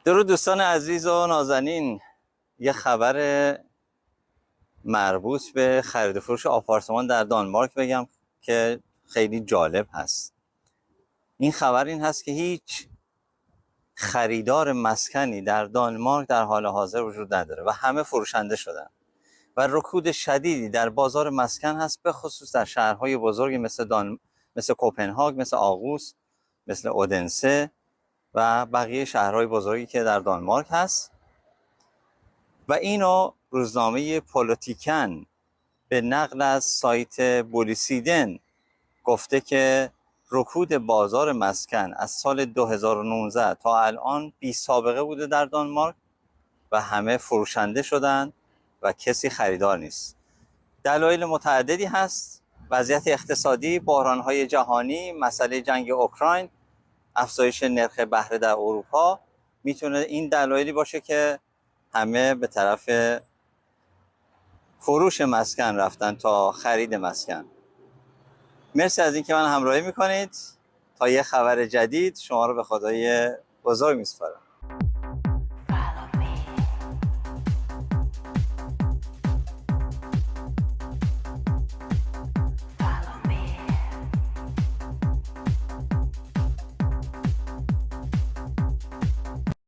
درود دوستان عزیز و نازنین. یه خبر مربوط به خرید و فروش آپارتمان در دانمارک بگم که خیلی جالب هست. این خبر این هست که هیچ خریدار مسکنی در دانمارک در حال حاضر وجود نداره و همه فروشنده شدن و رکود شدیدی در بازار مسکن هست، به خصوص در شهرهای بزرگی مثل کوپنهاگ، مثل آغوس، مثل اودنسه و بقیه شهرهای بزرگی که در دانمارک هست. و اینو روزنامه پولیتیکن به نقل از سایت بولیسیدن گفته که رکود بازار مسکن از سال 2019 تا الان بی سابقه بوده در دانمارک و همه فروشنده شدن و کسی خریدار نیست. دلایل متعددی هست: وضعیت اقتصادی، بحران‌های جهانی، مسئله جنگ اوکراین، افزایش نرخ بهره در اروپا. میتونه این دلایلی باشه که همه به طرف فروش مسکن رفتن تا خرید مسکن. مرسی از اینکه من همراهی میکنید. تا یه خبر جدید شما رو به خدای بزرگ میسپارم.